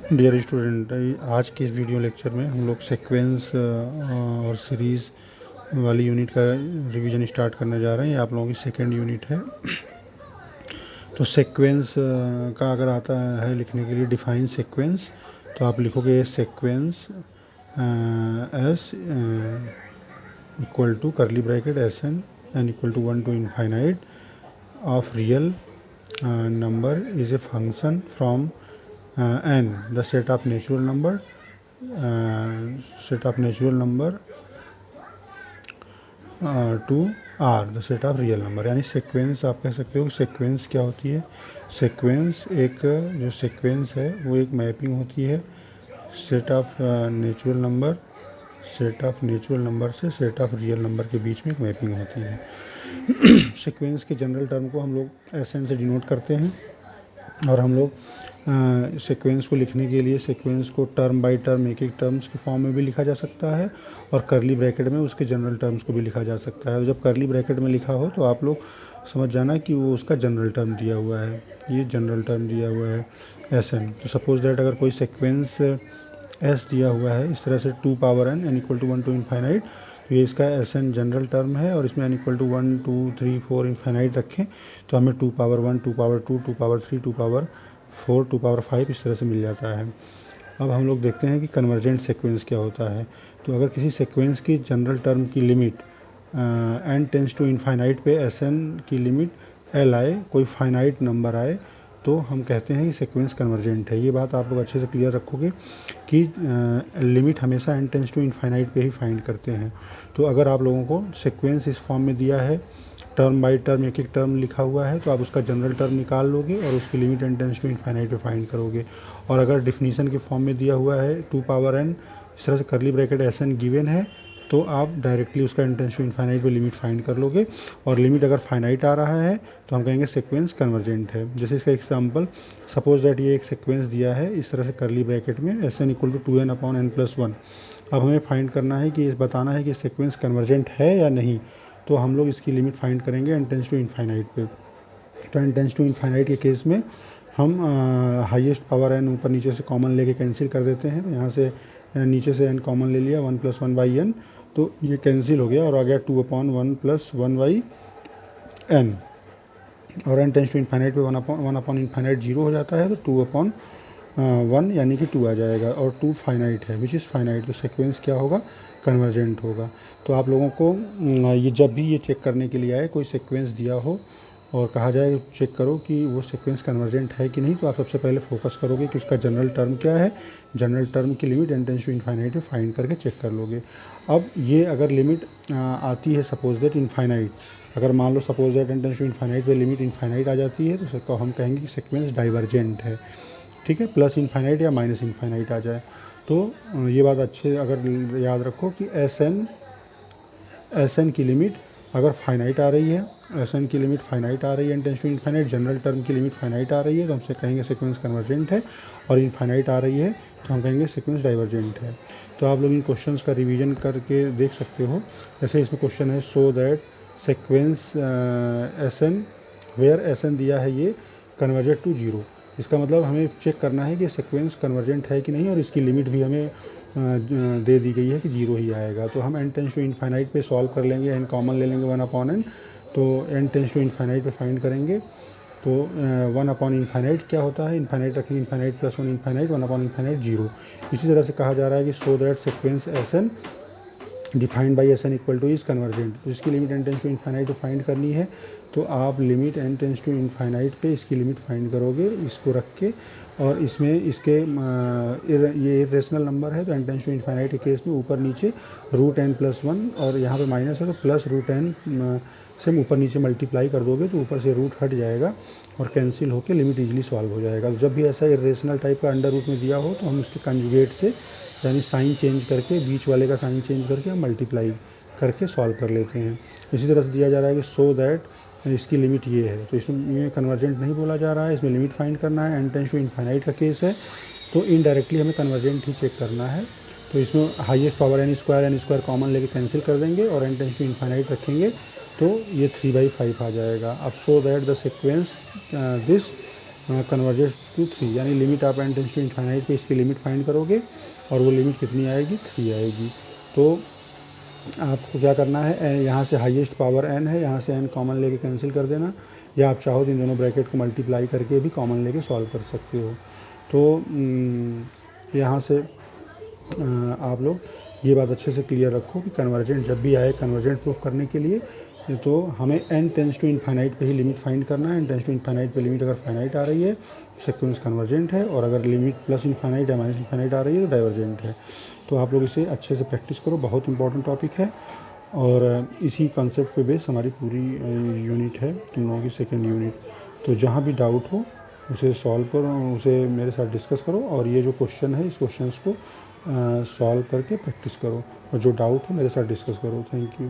Dear student, आज के इस वीडियो लेक्चर में हम लोग सीक्वेंस और सीरीज़ वाली यूनिट का रिवीजन स्टार्ट करने जा रहे हैं। ये आप लोगों की सेकेंड यूनिट है। तो सीक्वेंस का अगर आता है लिखने के लिए डिफाइन सीक्वेंस, तो आप लिखोगे sequence S equal to curly bracket S N equal to 1 to infinite of real number is a function from n, the set of natural number to r, the set of real number। यानी sequence आप कह सकते हो। Sequence क्या होती है? Sequence एक जो सीक्वेंस है वो एक मैपिंग होती है सेट ऑफ नेचुरल नंबर से सेट ऑफ रियल नंबर के बीच में एक मैपिंग होती है। सीक्वेंस के जनरल टर्म को हम लोग एसएन से डिनोट करते हैं, और हम लोग सीक्वेंस को लिखने के लिए सीक्वेंस को टर्म बाय टर्म एक टर्म्स के फॉर्म में भी लिखा जा सकता है, और करली ब्रैकेट में उसके जनरल टर्म्स को भी लिखा जा सकता है। जब करली ब्रैकेट में लिखा हो तो आप लोग समझ जाना कि वो उसका जनरल टर्म दिया हुआ है, ये जनरल टर्म दिया हुआ है एसएन। तो सपोज दैट अगर कोई सीक्वेंस एस दिया हुआ है इस तरह से 2 power n equal to 1 to infinite, तो ये इसका एस एन जनरल टर्म है, और इसमें n इक्वल टू 1 2 3 4 इन्फाइनाइट रखें तो हमें 2 power 1 2 power 2 2 power 3 2 power 4 2 power 5 इस तरह से मिल जाता है। अब हम लोग देखते हैं कि कन्वर्जेंट सीक्वेंस क्या होता है। तो अगर किसी सीक्वेंस की जनरल टर्म की limit n tends to infinite पे एस एन की लिमिट l आए, कोई फाइनाइट नंबर आए, तो हम कहते हैं कि सीक्वेंस कन्वर्जेंट है। ये बात आप लोग अच्छे से क्लियर रखोगे कि लिमिट हमेशा n टेंस टू इन्फाइनाइट पे ही फाइंड करते हैं। तो अगर आप लोगों को सीक्वेंस इस फॉर्म में दिया है, टर्म बाय टर्म एक टर्म लिखा हुआ है, तो आप उसका जनरल टर्म निकाल लोगे और उसकी limit n tends to infinite पे फाइंड करोगे। और अगर डिफिनीशन के फॉर्म में दिया हुआ है 2 power n, इस तरह से करली ब्रैकेट एस एन गिवन है, तो आप डायरेक्टली उसका n टेंस टू इन्फाइनाइट पे लिमिट फाइंड कर लोगे। और लिमिट अगर फाइनाइट आ रहा है तो हम कहेंगे सीक्वेंस कन्वर्जेंट है। जैसे इसका एग्जांपल, सपोज दैट ये एक सीक्वेंस दिया है इस तरह से करली ब्रैकेट में S N equal to 2n/n+1। अब हमें फाइंड करना है कि बताना है कि सीक्वेंस कन्वर्जेंट है या नहीं। तो हम लोग इसकी लिमिट फाइंड करेंगे n टेंस टू इन्फाइनाइट पे। तो n टेंस टू इन्फाइनाइट के केस में हम हाईएस्ट पावर n ऊपर नीचे से कॉमन लेके कैंसिल कर देते हैं। तो यहाँ से नीचे से n कॉमन ले लिया, 1 + 1/n, तो ये कैंसिल हो गया और आ गया 2/1 + 1/n। और n टेंस टू इन्फाइनाइट पे 1/∞ 0 हो जाता है, तो 2/1 यानी कि 2 आ जाएगा, और 2 फाइनाइट है विच इज़ फाइनाइट। तो सीक्वेंस क्या होगा? कन्वर्जेंट होगा। तो आप लोगों को ये जब भी ये चेक करने के लिए आए, कोई सीक्वेंस दिया हो और कहा जाए चेक करो कि वो सीक्वेंस कन्वर्जेंट है कि नहीं, तो आप सबसे पहले फोकस करोगे कि उसका जनरल टर्म क्या है। जनरल टर्म की limit n tends to infinite पे फाइंड करके चेक कर लोगे। अब ये अगर लिमिट आती है सपोज दैट इन्फाइनाइट, अगर मान लो suppose that n tends to infinite पे लिमिट इन्फाइनाइट आ जाती है, तो हम कहेंगे कि सीक्वेंस डाइवर्जेंट है। ठीक है, प्लस इन्फाइनाइट या माइनस इन्फाइनाइट आ जाए तो ये बात अच्छे अगर याद रखो कि एस एन की लिमिट अगर फाइनाइट आ रही है, एस एन की लिमिट फाइनाइट आ रही है, n tends to infinite general term की लिमिट फाइनाइट आ रही है, तो हमसे कहेंगे सीक्वेंस कन्वर्जेंट है। और इन्फाइनाइट आ रही है तो हम कहेंगे सीक्वेंस डाइवर्जेंट है। तो आप लोग इन क्वेश्चंस का रिवीजन करके देख सकते हो। जैसे इसमें क्वेश्चन है, so that sequence S N where S N दिया है ये कन्वर्जेंट टू 0। इसका मतलब हमें चेक करना है कि सीक्वेंस कन्वर्जेंट है कि नहीं, और इसकी लिमिट भी हमें दे दी गई है कि 0 ही आएगा। तो हम n टेंस टू इन्फाइनाइट पे सॉल्व कर लेंगे, n कॉमन ले लेंगे 1/n, तो n टेंस टू इन्फाइनाइट पे फाइंड करेंगे। तो 1/∞ क्या होता है? इन्फाइनाइट रखेंगे, इन्फाइनाइट + 1 इन्फाइनाइट, 1/∞ 0। इसी तरह से कहा जा रहा है कि so that sequence S N defined by S N equal to is convergent. तो इसकी limit n tends to infinite पे फाइंड करनी है, तो आप limit n tends to infinite पे इसकी लिमिट फाइंड करोगे इसको रख के। और इसमें इसके ये इरेशनल नंबर है, तो n टेंस टू इन्फाइनाइट के केस में ऊपर नीचे √n+1, और यहाँ पे माइनस है तो +√n से ऊपर नीचे मल्टीप्लाई कर दोगे तो ऊपर से रूट हट जाएगा और कैंसिल होकर लिमिट इजीली सॉल्व हो जाएगा। तो जब भी ऐसा इरेशनल टाइप का अंडर रूट में दिया हो तो हम उसके कंजुगेट से, यानी साइन चेंज करके, बीच वाले का साइन चेंज करके हम मल्टीप्लाई करके सॉल्व कर लेते हैं। इसी तरह से दिया जा रहा है कि सो दैट इसकी लिमिट ये है, तो इसमें कन्वर्जेंट नहीं बोला जा रहा है, इसमें लिमिट फाइंड करना है। n टेंस टू इन्फाइनाइट का केस है, तो इनडायरेक्टली हमें कन्वर्जेंट ही चेक करना है। तो इसमें हाईएस्ट पावर n² कॉमन लेके कैंसिल कर देंगे और n टेंस टू इन्फाइनाइट रखेंगे, तो ये 3/5 आ जाएगा। अब so that the sequence this convergent to 3, यानी लिमिट आप n टेंस टू इनफाइनाइट पे इसकी लिमिट फाइंड करोगे और वो लिमिट कितनी आएगी, 3 आएगी। तो आपको क्या करना है, यहाँ से हाईएस्ट पावर n है, यहाँ से n कॉमन लेके कैंसिल कर देना, या आप चाहो तो इन दोनों ब्रैकेट को मल्टीप्लाई करके भी कॉमन लेके सॉल्व कर सकते हो। तो यहाँ से आप लोग ये बात अच्छे से क्लियर रखो कि कन्वर्जेंट जब भी आए कन्वर्जेंट प्रूफ करने के लिए तो हमें n टेंस टू इनफाइनाइट पे ही लिमिट फाइंड करना है। n टेंस टू इनफाइनाइट पे लिमिट अगर फाइनाइट आ रही है सीक्वेंस कन्वर्जेंट है, और अगर लिमिट प्लस इनफाइनाइट या माइनस इनफाइनाइट आ रही है तो डाइवर्जेंट है। तो आप लोग इसे अच्छे से प्रैक्टिस करो, बहुत इंपॉर्टेंट टॉपिक है, और इसी कॉन्सेप्ट पे बेस हमारी पूरी यूनिट है, तुम लोगों की सेकेंड यूनिट। तो जहाँ भी डाउट हो उसे सॉल्व करो, उसे मेरे साथ डिस्कस करो, और ये जो क्वेश्चन है इस क्वेश्चन को सॉल्व करके प्रैक्टिस करो, और जो डाउट हो मेरे साथ डिस्कस करो। Thank you.